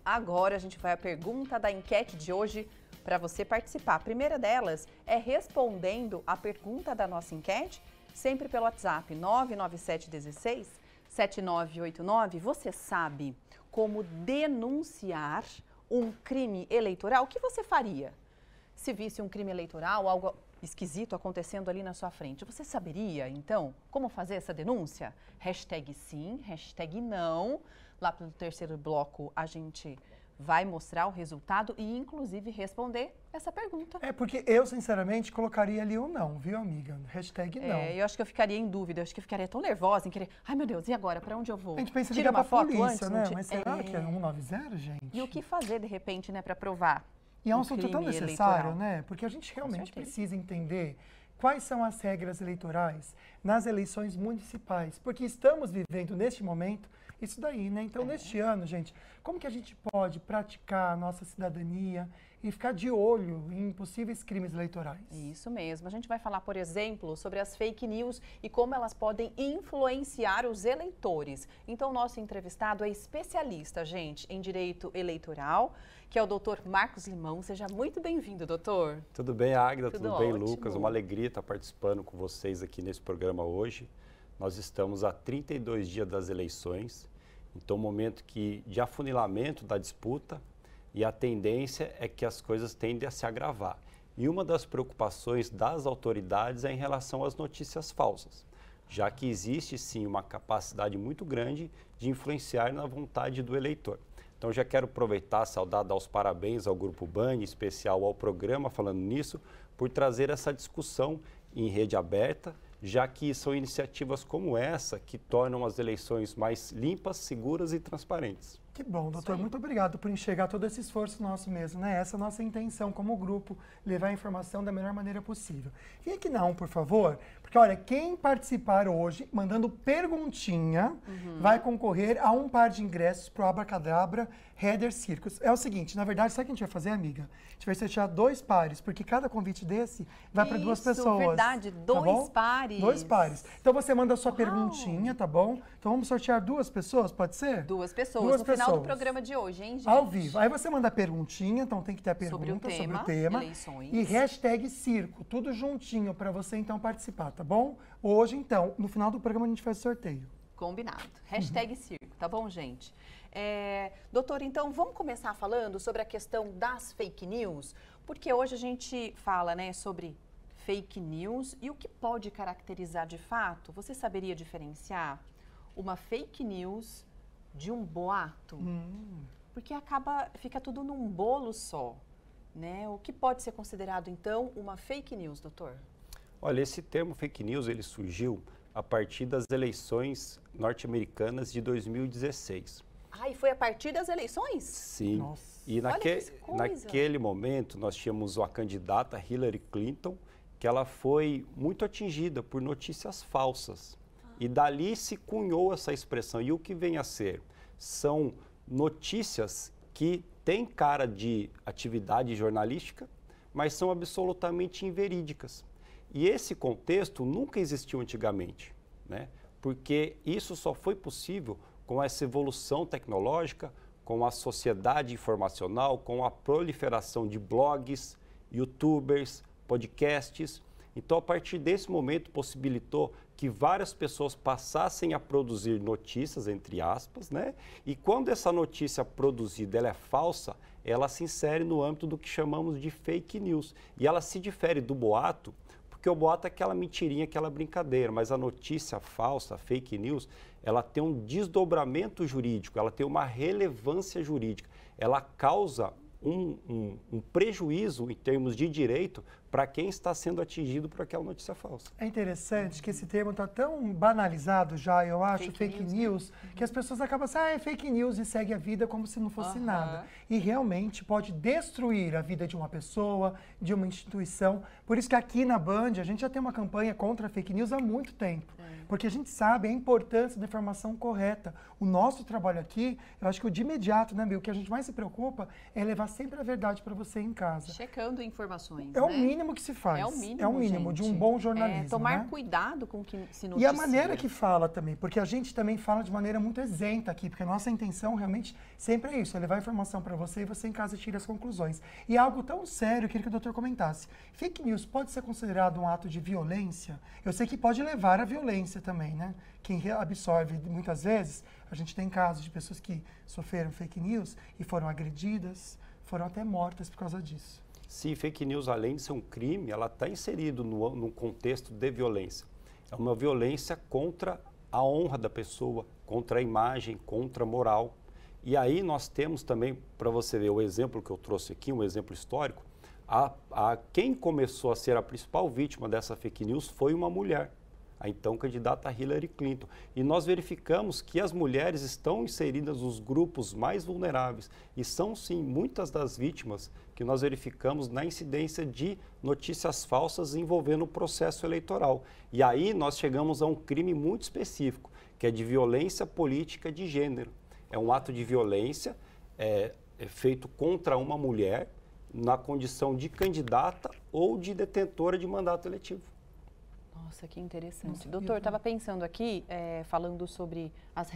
agora a gente vai à pergunta da enquete de hoje para você participar. A primeira delas é respondendo a pergunta da nossa enquete, sempre pelo WhatsApp 99716 7989. Você sabe como denunciar um crime eleitoral? O que você faria se visse um crime eleitoral, algo esquisito acontecendo ali na sua frente? Você saberia, então, como fazer essa denúncia? Hashtag sim, hashtag não. Lá pelo terceiro bloco a gente vai mostrar o resultado e, inclusive, responder essa pergunta. É, porque eu, sinceramente, colocaria ali o não, viu, amiga? Hashtag não. Eu acho que eu ficaria em dúvida, eu acho que eu ficaria tão nervosa em querer... Ai, meu Deus, e agora? Para onde eu vou? A gente pensa em Tira ligar uma pra foto polícia, antes, né? Mas será que é 190, gente? E o que fazer, de repente, né, para provar? E é um assunto tão necessário, eleitoral, né? Porque a gente realmente precisa entender quais são as regras eleitorais nas eleições municipais. Porque estamos vivendo, neste momento, isso daí, né? Então, neste ano, gente, como que a gente pode praticar a nossa cidadania e ficar de olho em possíveis crimes eleitorais? Isso mesmo. A gente vai falar, por exemplo, sobre as fake news e como elas podem influenciar os eleitores. Então, o nosso entrevistado é especialista, gente, em direito eleitoral, que é o doutor Marcos Limão. Seja muito bem-vindo, doutor. Tudo bem, Águida? Tudo bem, ótimo. Lucas? Uma alegria estar participando com vocês aqui nesse programa hoje. Nós estamos a 32 dias das eleições, então, momento de afunilamento da disputa, e a tendência é que as coisas tendem a se agravar. E uma das preocupações das autoridades é em relação às notícias falsas, já que existe sim uma capacidade muito grande de influenciar na vontade do eleitor. Então, já quero aproveitar, saudar, dar os parabéns ao Grupo Band, em especial ao programa falando nisso, por trazer essa discussão em rede aberta, já que são iniciativas como essa que tornam as eleições mais limpas, seguras e transparentes. Que bom, doutor. Muito obrigado por enxergar todo esse esforço nosso mesmo, né? Essa é a nossa intenção como grupo, levar a informação da melhor maneira possível. Vem aqui na por favor, porque olha, quem participar hoje, mandando perguntinha, vai concorrer a um par de ingressos pro Abracadabra Header Circus. É o seguinte, na verdade, sabe o que a gente vai fazer, amiga? A gente vai sortear 2 pares, porque cada convite desse vai para 2 pessoas. Verdade, 2 pares. 2 pares. Então você manda a sua perguntinha, tá bom? Então vamos sortear 2 pessoas, pode ser? 2 pessoas. No final do programa de hoje, hein, gente? Ao vivo. Aí você manda a perguntinha, então tem que ter a pergunta sobre o tema. Eleições. E hashtag circo, tudo juntinho para você então participar, tá bom? Hoje, então, no final do programa a gente faz o sorteio. Combinado. Hashtag circo, tá bom, gente? Doutor, então vamos começar falando sobre a questão das fake news, porque hoje a gente fala, né, sobre fake news e o que pode caracterizar de fato. Você saberia diferenciar uma fake news de um boato? Porque fica tudo num bolo só, né? O que pode ser considerado, então, uma fake news, doutor? Olha, esse termo fake news, ele surgiu a partir das eleições norte-americanas de 2016. Ah, e foi a partir das eleições? Sim. Nossa. E naquele momento, nós tínhamos uma candidata, Hillary Clinton, que ela foi muito atingida por notícias falsas. E dali se cunhou essa expressão. E o que vem a ser? São notícias que têm cara de atividade jornalística, mas são absolutamente inverídicas. E esse contexto nunca existiu antigamente, né? Porque isso só foi possível com essa evolução tecnológica, com a sociedade informacional, com a proliferação de blogs, youtubers, podcasts. Então, a partir desse momento, possibilitou que várias pessoas passassem a produzir notícias, entre aspas, né? E quando essa notícia produzida ela é falsa, ela se insere no âmbito do que chamamos de fake news. E ela se difere do boato, porque o boato é aquela mentirinha, aquela brincadeira, mas a notícia falsa, a fake news, ela tem um desdobramento jurídico, ela tem uma relevância jurídica, ela causa um prejuízo em termos de direito para quem está sendo atingido por aquela notícia falsa. É interessante que esse termo está tão banalizado já, eu acho, fake news, que as pessoas acabam assim, é fake news e segue a vida como se não fosse nada. E realmente pode destruir a vida de uma pessoa, de uma instituição. Por isso que aqui na Band a gente já tem uma campanha contra a fake news há muito tempo. Porque a gente sabe a importância da informação correta. O nosso trabalho aqui, eu acho que o de imediato, né, Bill, o que a gente mais se preocupa é levar sempre a verdade para você em casa. Checando informações, É o mínimo que se faz. É o mínimo, é o mínimo de um bom jornalismo. Tomar né? cuidado com o que se noticia. E a maneira que fala também, porque a gente também fala de maneira muito isenta aqui, porque a nossa intenção realmente sempre é isso, é levar informação para você e você em casa tira as conclusões. E algo tão sério, eu queria que o doutor comentasse. Fake news pode ser considerado um ato de violência? Eu sei que pode levar à violência também, né? Quem absorve, muitas vezes, a gente tem casos de pessoas que sofreram fake news e foram agredidas, foram até mortas por causa disso. Sim, fake news, além de ser um crime, ela está inserida num contexto de violência. É uma violência contra a honra da pessoa, contra a imagem, contra a moral. E aí nós temos também, para você ver o exemplo que eu trouxe aqui, um exemplo histórico, quem começou a ser a principal vítima dessa fake news foi uma mulher, a então candidata Hillary Clinton. E nós verificamos que as mulheres estão inseridas nos grupos mais vulneráveis e são, sim, muitas das vítimas que nós verificamos na incidência de notícias falsas envolvendo o processo eleitoral. E aí nós chegamos a um crime muito específico, que é de violência política de gênero. É um ato de violência feito contra uma mulher na condição de candidata ou de detentora de mandato eletivo. Nossa, que interessante. Doutor, estava pensando aqui, falando sobre as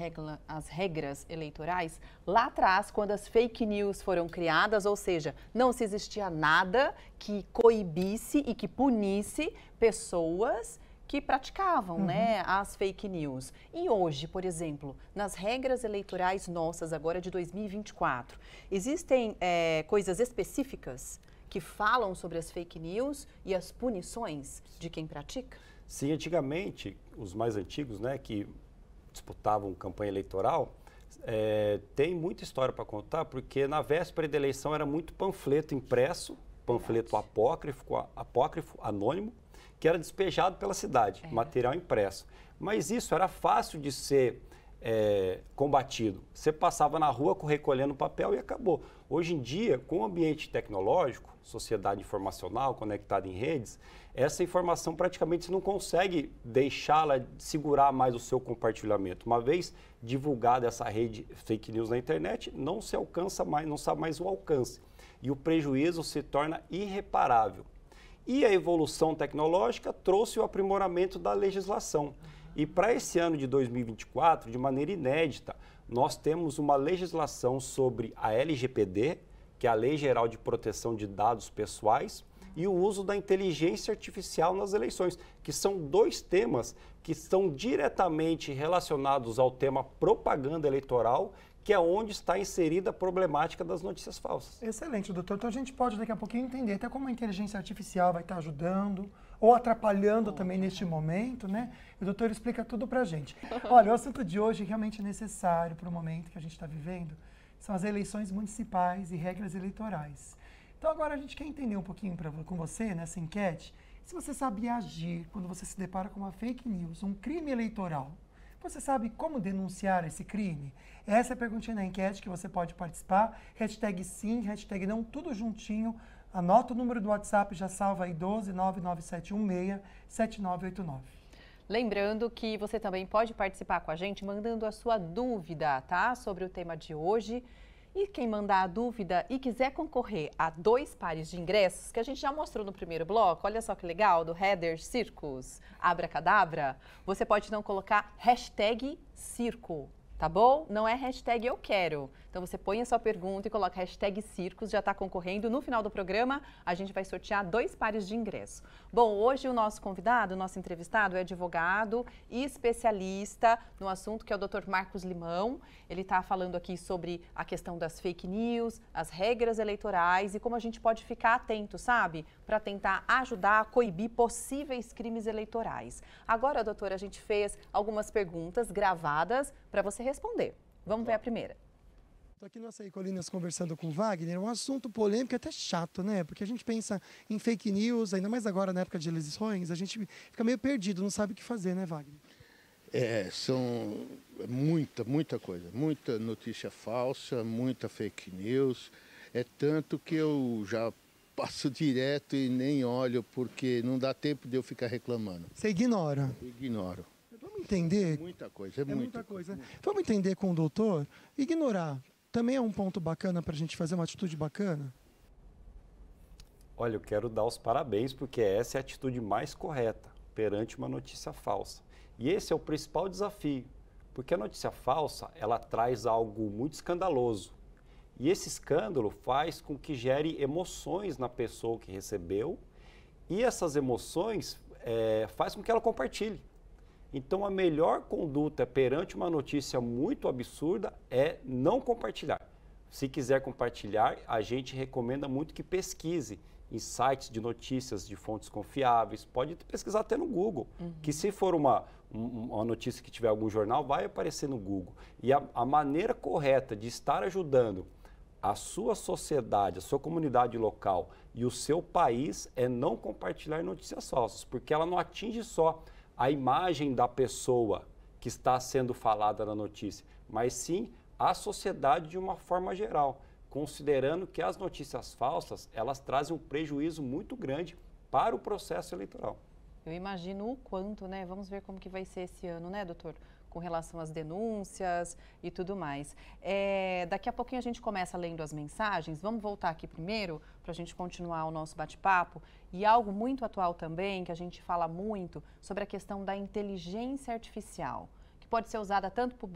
regras eleitorais, lá atrás, quando as fake news foram criadas, ou seja, não se existia nada que coibisse e que punisse pessoas que praticavam né, as fake news. E hoje, por exemplo, nas regras eleitorais nossas, agora de 2024, existem coisas específicas que falam sobre as fake news e as punições de quem pratica? Sim, antigamente, os mais antigos, né, que disputavam campanha eleitoral, tem muita história para contar, porque na véspera da eleição era muito panfleto impresso, panfleto apócrifo, anônimo, que era despejado pela cidade, material impresso. Mas isso era fácil de ser combatido. Você passava na rua recolhendo papel e acabou. Hoje em dia, com o ambiente tecnológico, sociedade informacional, conectada em redes, essa informação praticamente você não consegue deixá-la segurar mais o seu compartilhamento. Uma vez divulgada essa rede fake news na internet, não se alcança mais, não sabe mais o alcance. E o prejuízo se torna irreparável. E a evolução tecnológica trouxe o aprimoramento da legislação. E para esse ano de 2024, de maneira inédita, nós temos uma legislação sobre a LGPD, que é a Lei Geral de Proteção de Dados Pessoais, e o uso da inteligência artificial nas eleições, que são dois temas que estão diretamente relacionados ao tema propaganda eleitoral, que é onde está inserida a problemática das notícias falsas. Excelente, doutor. Então a gente pode daqui a pouquinho entender até como a inteligência artificial vai estar ajudando ou atrapalhando também neste momento, né? E o doutor explica tudo pra gente. Olha, o assunto de hoje realmente é necessário para o momento que a gente está vivendo, são as eleições municipais e regras eleitorais. Então agora a gente quer entender um pouquinho com você nessa enquete, se você sabe agir quando você se depara com uma fake news, um crime eleitoral. Você sabe como denunciar esse crime? Essa é a perguntinha na enquete que você pode participar. Hashtag sim, hashtag não, tudo juntinho. Anota o número do WhatsApp, já salva aí 12997167989. Lembrando que você também pode participar com a gente mandando a sua dúvida, tá? Sobre o tema de hoje. E quem mandar a dúvida e quiser concorrer a 2 pares de ingressos, que a gente já mostrou no primeiro bloco, olha só que legal, do Heather Circus, Abracadabra, você pode então colocar hashtag circo, tá bom? Não é hashtag eu quero. Então você põe a sua pergunta e coloca hashtag Circos, já está concorrendo. No final do programa, a gente vai sortear 2 pares de ingresso. Bom, hoje o nosso convidado, o nosso entrevistado é advogado e especialista no assunto, que é o Dr. Marcos Limão. Ele está falando aqui sobre a questão das fake news, as regras eleitorais e como a gente pode ficar atento, sabe? Para tentar ajudar a coibir possíveis crimes eleitorais. Agora, doutora, a gente fez algumas perguntas gravadas para você responder. Vamos ver a primeira. Estou aqui no Açaí Colinas conversando com o Wagner, um assunto polêmico e até chato, né? Porque a gente pensa em fake news, ainda mais agora na época de eleições, a gente fica meio perdido, não sabe o que fazer, né, Wagner? São muita coisa, muita notícia falsa, muita fake news. É tanto que eu já passo direto e nem olho, porque não dá tempo de eu ficar reclamando. Você ignora? Ignoro. Vamos entender? Muita coisa, muita coisa. Vamos entender com o doutor? Ignorar também é um ponto bacana para a gente fazer uma atitude bacana? Olha, eu quero dar os parabéns, porque essa é a atitude mais correta perante uma notícia falsa. E esse é o principal desafio, porque a notícia falsa, ela traz algo muito escandaloso. E esse escândalo faz com que gere emoções na pessoa que recebeu, e essas emoções faz com que ela compartilhe. Então, a melhor conduta perante uma notícia muito absurda é não compartilhar. Se quiser compartilhar, a gente recomenda muito que pesquise em sites de notícias de fontes confiáveis, pode pesquisar até no Google, que se for uma notícia que tiver algum jornal, vai aparecer no Google. E a maneira correta de estar ajudando a sua sociedade, a sua comunidade local e o seu país é não compartilhar notícias falsas, porque ela não atinge só a imagem da pessoa que está sendo falada na notícia, mas sim a sociedade de uma forma geral, considerando que as notícias falsas, elas trazem um prejuízo muito grande para o processo eleitoral. Eu imagino o quanto, né? Vamos ver como que vai ser esse ano, né, doutor? Com relação às denúncias e tudo mais. Daqui a pouquinho a gente começa lendo as mensagens. Vamos voltar aqui primeiro para a gente continuar o nosso bate-papo. E algo muito atual também, que a gente fala muito, sobre a questão da inteligência artificial, que pode ser usada tanto para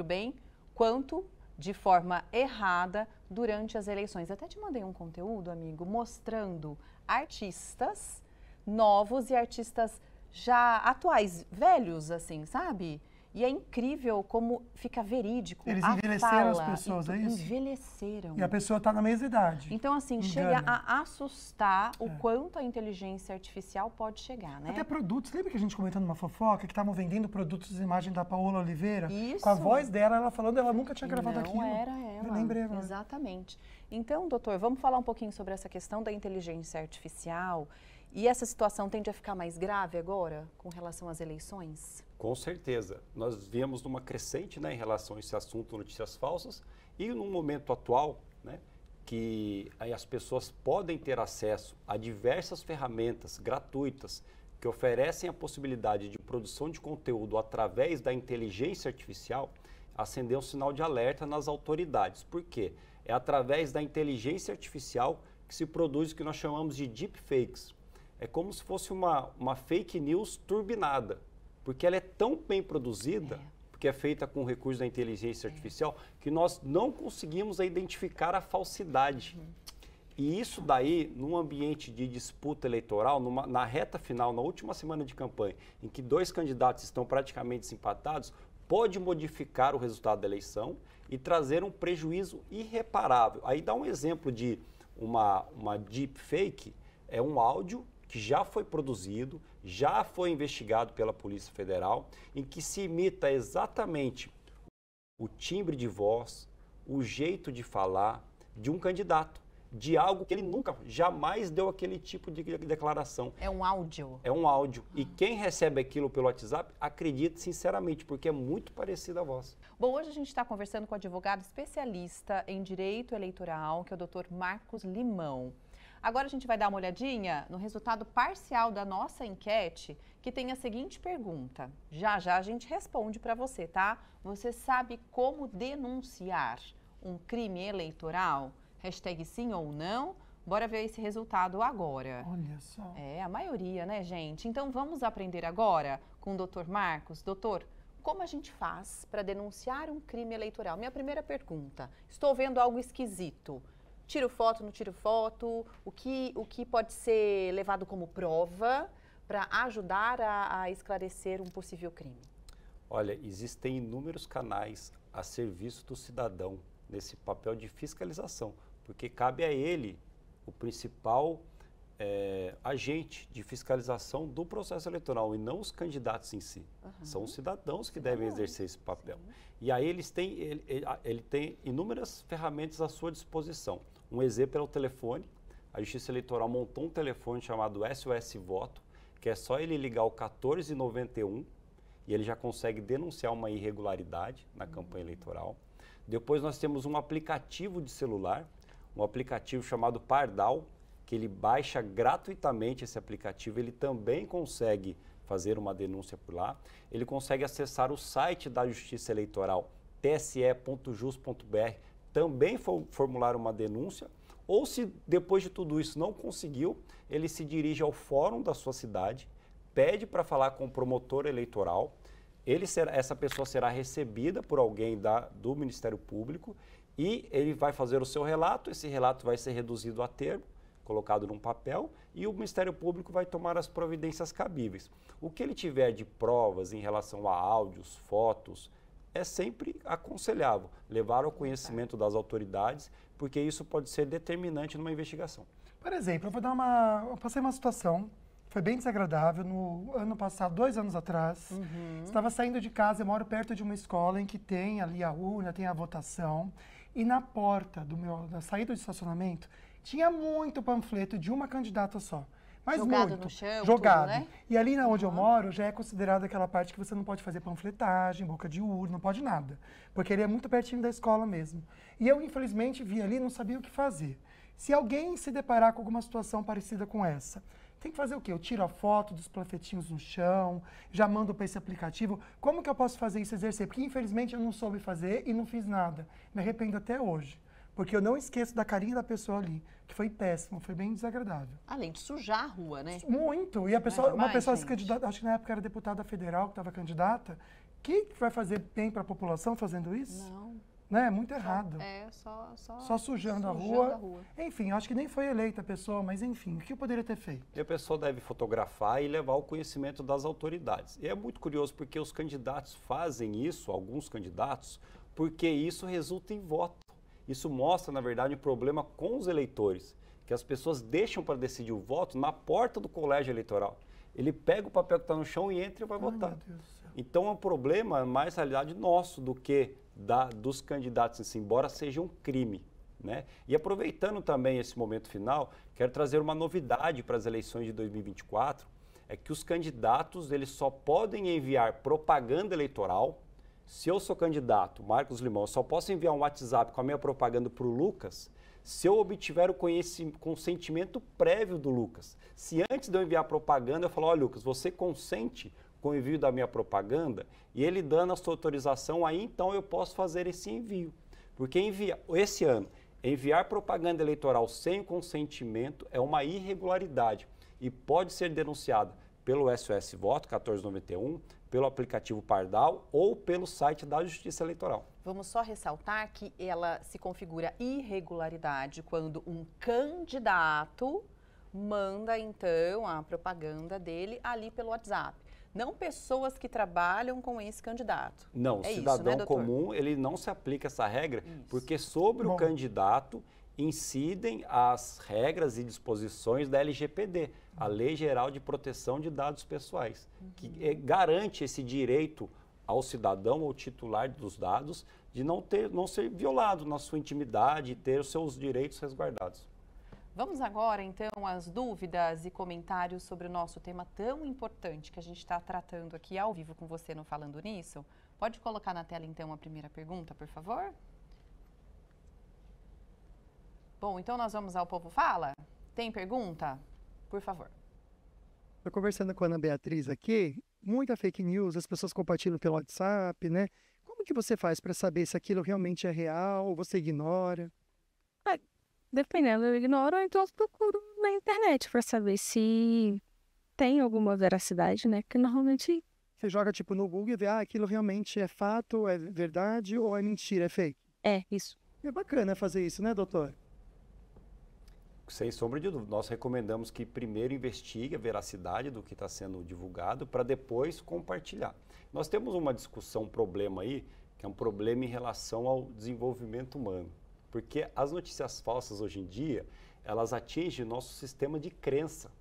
o bem, quanto de forma errada durante as eleições. Até te mandei um conteúdo, amigo, mostrando artistas novos e artistas já atuais, velhos, assim, sabe? E é incrível como fica verídico. Eles a envelheceram fala, as pessoas, é isso? Envelheceram. E a pessoa está na mesma idade. Então, assim, chega a assustar o quanto a inteligência artificial pode chegar, né? Até produtos. Lembra que a gente comentou numa fofoca que estavam vendendo produtos de imagem da Paola Oliveira? Isso. Com a voz dela, ela falando, ela nunca tinha gravado aquilo. Não era ela. Eu lembrei agora. Exatamente. Então, doutor, vamos falar um pouquinho sobre essa questão da inteligência artificial. E essa situação tende a ficar mais grave agora, com relação às eleições? Com certeza. Nós viemos numa crescente, né, em relação a esse assunto, notícias falsas, e num momento atual, né, que aí as pessoas podem ter acesso a diversas ferramentas gratuitas que oferecem a possibilidade de produção de conteúdo através da inteligência artificial, acender um sinal de alerta nas autoridades. Por quê? É através da inteligência artificial que se produz o que nós chamamos de deepfakes. É como se fosse uma fake news turbinada, porque ela é tão bem produzida, porque é feita com recursos da inteligência artificial, que nós não conseguimos identificar a falsidade. E isso daí, num ambiente de disputa eleitoral, na reta final, na última semana de campanha, em que dois candidatos estão praticamente empatados, pode modificar o resultado da eleição e trazer um prejuízo irreparável. Aí dá um exemplo de uma deepfake, é um áudio que já foi produzido, já foi investigado pela Polícia Federal, em que se imita exatamente o timbre de voz, o jeito de falar de um candidato, de algo que ele nunca, jamais deu aquele tipo de declaração. É um áudio? É um áudio. E quem recebe aquilo pelo WhatsApp, acredita sinceramente, porque é muito parecida a voz. Bom, hoje a gente está conversando com o advogado especialista em direito eleitoral, que é o Dr. Marcos Limão. Agora a gente vai dar uma olhadinha no resultado parcial da nossa enquete, que tem a seguinte pergunta. Já já a gente responde para você, tá? Você sabe como denunciar um crime eleitoral? Hashtag sim ou não? Bora ver esse resultado agora. Olha só. É, a maioria, né, gente? Então vamos aprender agora com o Dr. Marcos. Doutor, como a gente faz para denunciar um crime eleitoral? Minha primeira pergunta. Estou vendo algo esquisito. Tiro foto, não tiro foto? O que pode ser levado como prova para ajudar a esclarecer um possível crime? Olha, existem inúmeros canais a serviço do cidadão nesse papel de fiscalização, porque cabe a ele o principal agente de fiscalização do processo eleitoral e não os candidatos em si. São os cidadãos que devem exercer esse papel. Sim. E aí ele tem inúmeras ferramentas à sua disposição. Um exemplo é o telefone. A Justiça Eleitoral montou um telefone chamado SOS Voto, que é só ele ligar o 1491 e ele já consegue denunciar uma irregularidade na campanha eleitoral. Depois nós temos um aplicativo de celular, um aplicativo chamado Pardal, que ele baixa gratuitamente esse aplicativo, ele também consegue fazer uma denúncia por lá. Ele consegue acessar o site da Justiça Eleitoral, tse.jus.br, também formular uma denúncia, ou se depois de tudo isso não conseguiu, ele se dirige ao fórum da sua cidade, pede para falar com o promotor eleitoral, essa pessoa será recebida por alguém do Ministério Público e ele vai fazer o seu relato, esse relato vai ser reduzido a termo, colocado num papel, e o Ministério Público vai tomar as providências cabíveis. O que ele tiver de provas em relação a áudios, fotos, é sempre aconselhável levar ao conhecimento das autoridades, porque isso pode ser determinante numa investigação. Por exemplo, eu passei uma situação, foi bem desagradável, no ano passado, 2 anos atrás. Estava saindo de casa, eu moro perto de uma escola em que tem ali a urna, tem a votação, e na porta da saída do estacionamento, tinha muito panfleto de uma candidata só. Mas jogado muito, no chão, jogado. tudo, né? E ali onde eu moro, já é considerado aquela parte que você não pode fazer panfletagem, boca de urna, não pode nada. Porque ele é muito pertinho da escola mesmo. E eu, infelizmente, vi ali e não sabia o que fazer. Se alguém se deparar com alguma situação parecida com essa, tem que fazer o quê? Eu tiro a foto dos panfletinhos no chão, já mando para esse aplicativo. Como que eu posso fazer isso, exercer? Porque, infelizmente, eu não soube fazer e não fiz nada. Me arrependo até hoje. Porque eu não esqueço da carinha da pessoa ali, que foi péssimo, foi bem desagradável. Além de sujar a rua, né? Muito. E uma pessoa se candidata, acho que na época era deputada federal que estava candidata, que vai fazer bem para a população fazendo isso? Não. Né? É muito errado. Só sujando a rua. Enfim, acho que nem foi eleita a pessoa, mas enfim, o que eu poderia ter feito? E a pessoa deve fotografar e levar ao conhecimento das autoridades. E é muito curioso porque os candidatos fazem isso, alguns candidatos, porque isso resulta em voto. Isso mostra, na verdade, um problema com os eleitores, que as pessoas deixam para decidir o voto na porta do colégio eleitoral. Ele pega o papel que está no chão e entra e vai votar. Meu Deus do céu. Então é um problema mais, na realidade, nosso do que dos candidatos em si, embora seja um crime. Né? E aproveitando também esse momento final, quero trazer uma novidade para as eleições de 2024, é que os candidatos eles só podem enviar propaganda eleitoral. Se eu sou candidato, Marcos Limão, eu só posso enviar um WhatsApp com a minha propaganda para o Lucas se eu obtiver o consentimento prévio do Lucas. Se antes de eu enviar a propaganda, eu falo, olha, Lucas, você consente com o envio da minha propaganda? E ele dando a sua autorização, aí então eu posso fazer esse envio. Porque esse ano, enviar propaganda eleitoral sem consentimento é uma irregularidade e pode ser denunciada pelo SOS Voto 1491, pelo aplicativo Pardal ou pelo site da Justiça Eleitoral. Vamos só ressaltar que ela se configura irregularidade quando um candidato manda, então, a propaganda dele ali pelo WhatsApp. Não pessoas que trabalham com esse candidato. Não, o cidadão comum, ele não se aplica essa regra, porque sobre o candidato incidem as regras e disposições da LGPD, a Lei Geral de Proteção de Dados Pessoais, que garante esse direito ao cidadão ou titular dos dados de não ser violado na sua intimidade e ter os seus direitos resguardados. Vamos agora, então, às dúvidas e comentários sobre o nosso tema tão importante que a gente está tratando aqui ao vivo com você no Falando Nisso. Pode colocar na tela, então, a primeira pergunta, por favor? Bom, então nós vamos ao Povo Fala? Tem pergunta? Por favor. Estou conversando com a Ana Beatriz aqui, muita fake news, as pessoas compartilham pelo WhatsApp, né? Como que você faz para saber se aquilo realmente é real ou você ignora? Dependendo, eu ignoro, ou então eu procuro na internet para saber se tem alguma veracidade, né? Porque normalmente... Você joga tipo no Google e vê, aquilo realmente é fato, é verdade ou é mentira, é fake? É, isso. É bacana fazer isso, né, doutor? Sem sombra de dúvida, nós recomendamos que primeiro investigue a veracidade do que está sendo divulgado para depois compartilhar. Nós temos uma discussão, um problema aí, que é um problema em relação ao desenvolvimento humano. Porque as notícias falsas hoje em dia, elas atingem o nosso sistema de crença.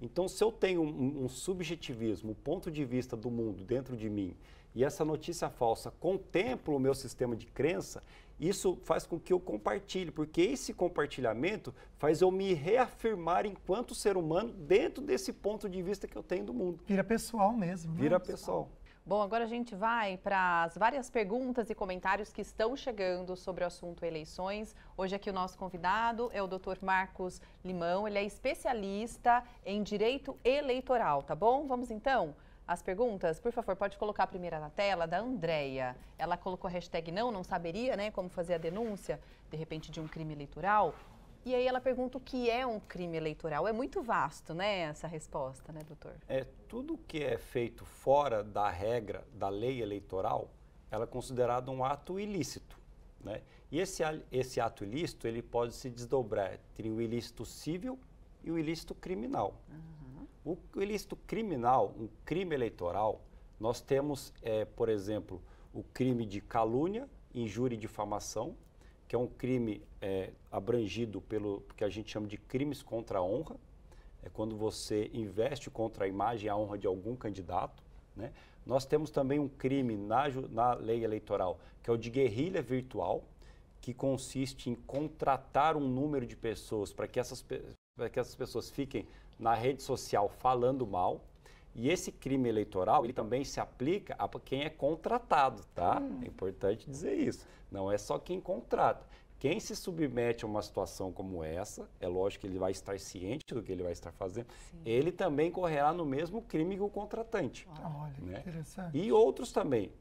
Então, se eu tenho um subjetivismo, um ponto de vista do mundo dentro de mim, e essa notícia falsa contempla o meu sistema de crença, isso faz com que eu compartilhe, porque esse compartilhamento faz eu me reafirmar enquanto ser humano dentro desse ponto de vista que eu tenho do mundo. Vira pessoal mesmo. Né? Vira pessoal. Bom, agora a gente vai para as várias perguntas e comentários que estão chegando sobre o assunto eleições. Hoje aqui o nosso convidado é o Dr. Marcos Limão, ele é especialista em direito eleitoral, tá bom? Vamos então as perguntas? Por favor, pode colocar a primeira na tela, da Andréia. Ela colocou a hashtag não saberia, né, como fazer a denúncia, de repente, de um crime eleitoral. E aí ela pergunta o que é um crime eleitoral. É muito vasto, né, essa resposta, né, doutor? Tudo que é feito fora da regra da lei eleitoral, ela é considerado um ato ilícito, né? E esse ato ilícito, ele pode se desdobrar entre o ilícito civil e o ilícito criminal. O ilícito criminal, um crime eleitoral, nós temos, por exemplo, o crime de calúnia, injúria e difamação, que é um crime abrangido pelo que a gente chama de crimes contra a honra. É quando você investe contra a imagem e a honra de algum candidato, né? Nós temos também um crime na lei eleitoral, que é o de guerrilha virtual, que consiste em contratar um número de pessoas para que essas pessoas fiquem na rede social falando mal. E esse crime eleitoral, ele também se aplica a quem é contratado, tá? É importante dizer isso. Não é só quem contrata. Quem se submete a uma situação como essa, é lógico que ele vai estar ciente do que ele vai estar fazendo, ele também correrá no mesmo crime que o contratante. Olha, né? Interessante. E outros também,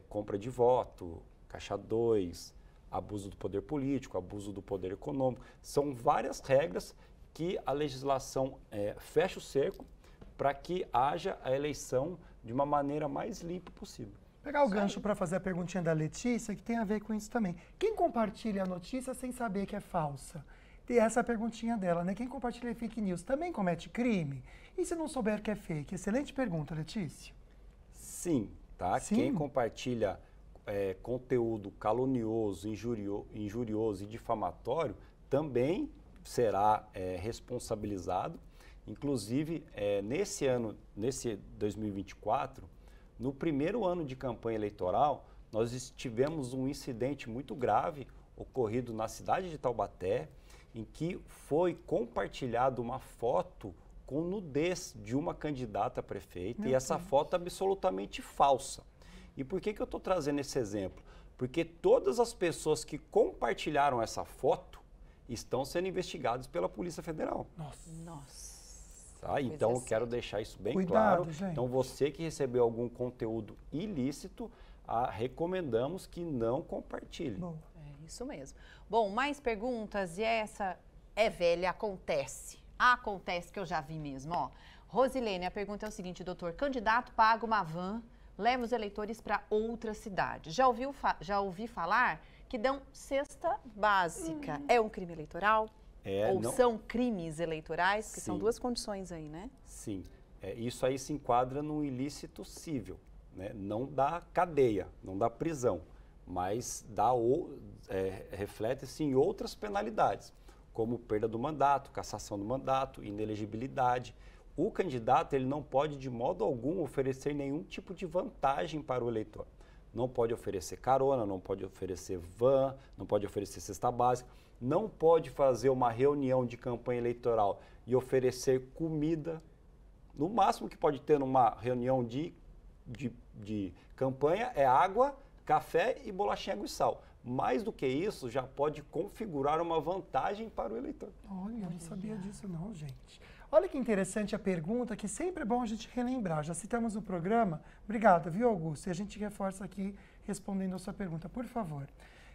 compra de voto, caixa 2, abuso do poder político, abuso do poder econômico. São várias regras que a legislação fecha o cerco para que haja a eleição de uma maneira mais limpa possível. Pegar o gancho para fazer a perguntinha da Letícia, que tem a ver com isso também. Quem compartilha a notícia sem saber que é falsa? Tem essa perguntinha dela, né? Quem compartilha fake news também comete crime? E se não souber que é fake? Excelente pergunta, Letícia. Sim, tá? Sim. Quem compartilha conteúdo calunioso, injurioso e difamatório também será responsabilizado. Inclusive, nesse 2024, no primeiro ano de campanha eleitoral, nós tivemos um incidente muito grave ocorrido na cidade de Taubaté, em que foi compartilhada uma foto com nudez de uma candidata a prefeita, e essa foto é absolutamente falsa. E por que eu estou trazendo esse exemplo? Porque todas as pessoas que compartilharam essa foto estão sendo investigadas pela Polícia Federal. Nossa. Tá? Então, eu quero deixar isso bem Cuidado, claro. gente. Então, você que recebeu algum conteúdo ilícito, recomendamos que não compartilhe. Bom. É isso mesmo. Bom, mais perguntas, e essa é velha, acontece. Acontece que eu já vi mesmo, ó. Rosilene, a pergunta é o seguinte, doutor. Candidato paga uma van, leva os eleitores para outra cidade. Já ouvi falar que dão cesta básica. É um crime eleitoral? Ou são crimes eleitorais? Porque são duas condições aí, né? Sim. Isso aí se enquadra num ilícito civil, né? Não dá cadeia, não dá prisão, mas reflete-se em outras penalidades, como perda do mandato, cassação do mandato, inelegibilidade. O candidato ele não pode, de modo algum, oferecer nenhum tipo de vantagem para o eleitor. Não pode oferecer carona, não pode oferecer van, não pode oferecer cesta básica, não pode fazer uma reunião de campanha eleitoral e oferecer comida. No máximo que pode ter numa reunião de campanha é água, café e bolachinha, água e sal. Mais do que isso, já pode configurar uma vantagem para o eleitor. Olha, eu não sabia disso não, gente. Olha que interessante a pergunta, que sempre é bom a gente relembrar. Já citamos no programa. Obrigada, viu, Augusto? E a gente reforça aqui respondendo a sua pergunta, por favor.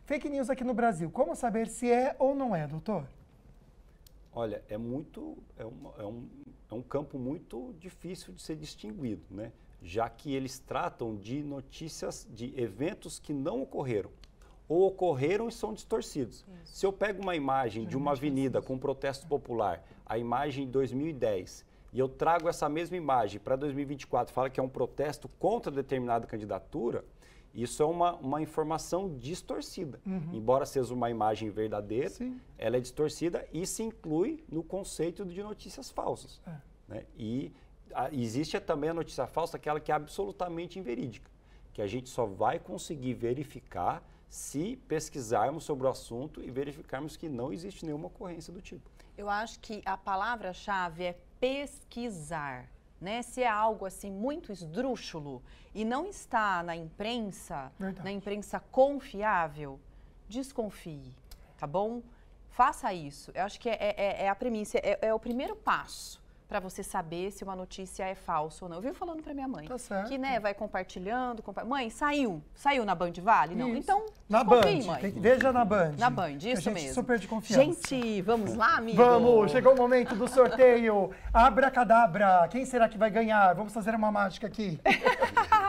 Fake news aqui no Brasil, como saber se é ou não é, doutor? Olha, é um campo muito difícil de ser distinguido, né? Já que eles tratam de notícias, de eventos que não ocorreram, ou ocorreram e são distorcidos. Isso. Se eu pego uma imagem de uma avenida com um protesto popular, a imagem de 2010, e eu trago essa mesma imagem para 2024, fala que é um protesto contra determinada candidatura, isso é uma informação distorcida. Embora seja uma imagem verdadeira, ela é distorcida e se inclui no conceito de notícias falsas. Né? E existe também a notícia falsa, aquela que é absolutamente inverídica, que a gente só vai conseguir verificar se pesquisarmos sobre o assunto e verificarmos que não existe nenhuma ocorrência do tipo. Eu acho que a palavra-chave é pesquisar. Né? Se é algo assim muito esdrúxulo e não está na imprensa confiável, desconfie, tá bom? Faça isso. Eu acho que é a premissa, é o primeiro passo para você saber se uma notícia é falsa ou não. Eu vivo falando para minha mãe, Tá certo. que né, vai compartilhando, Mãe, saiu na Band Vale? Não, Isso. então Na confie, Band, mãe. veja na Band. Na Band, Que a isso gente mesmo. super de confiança. Gente, vamos lá, amigo? Vamos, chegou o momento do sorteio. Abracadabra, quem será que vai ganhar? Vamos fazer uma mágica aqui.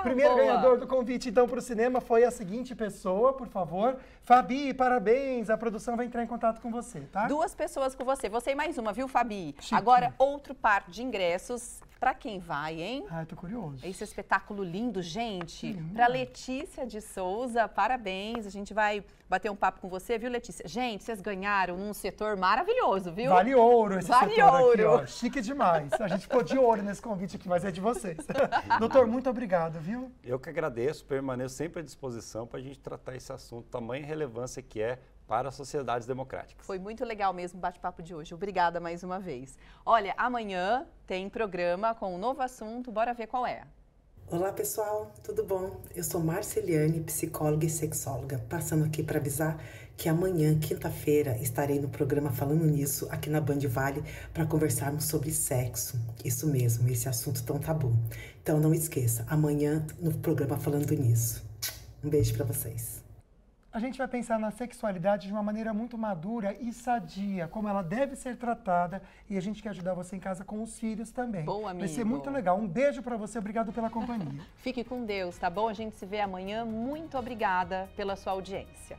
Primeiro Boa. ganhador do convite, então, para o cinema foi a seguinte pessoa, por favor. Fabi, parabéns, a produção vai entrar em contato com você, tá? 2 pessoas com você. Você e mais uma, viu, Fabi? Chique. Agora, outro par de ingressos. Pra quem vai, hein? Ai, tô curioso. Esse espetáculo lindo, gente. Lindo. Pra Letícia de Souza, parabéns. A gente vai bater um papo com você, viu, Letícia? Gente, vocês ganharam num setor maravilhoso, viu? Vale ouro esse Vale setor aqui, ouro. ó. Chique demais. A gente ficou de ouro nesse convite aqui, mas é de vocês. Doutor, muito obrigado, viu? Eu que agradeço, permaneço sempre à disposição para a gente tratar esse assunto, tamanha relevância que é para as sociedades democráticas. Foi muito legal mesmo o bate-papo de hoje. Obrigada mais uma vez. Olha, amanhã tem programa com um novo assunto. Bora ver qual é. Olá pessoal, tudo bom? Eu sou Marceliane, psicóloga e sexóloga, passando aqui para avisar que amanhã, quinta-feira, estarei no programa Falando Nisso, aqui na Band Vale, para conversarmos sobre sexo. Isso mesmo, esse assunto tão tabu. Então não esqueça, amanhã no programa Falando Nisso. Um beijo para vocês. A gente vai pensar na sexualidade de uma maneira muito madura e sadia, como ela deve ser tratada, e a gente quer ajudar você em casa com os filhos também. Boa, amigo. Vai ser muito legal. Um beijo pra você, obrigado pela companhia. Fique com Deus, tá bom? A gente se vê amanhã. Muito obrigada pela sua audiência.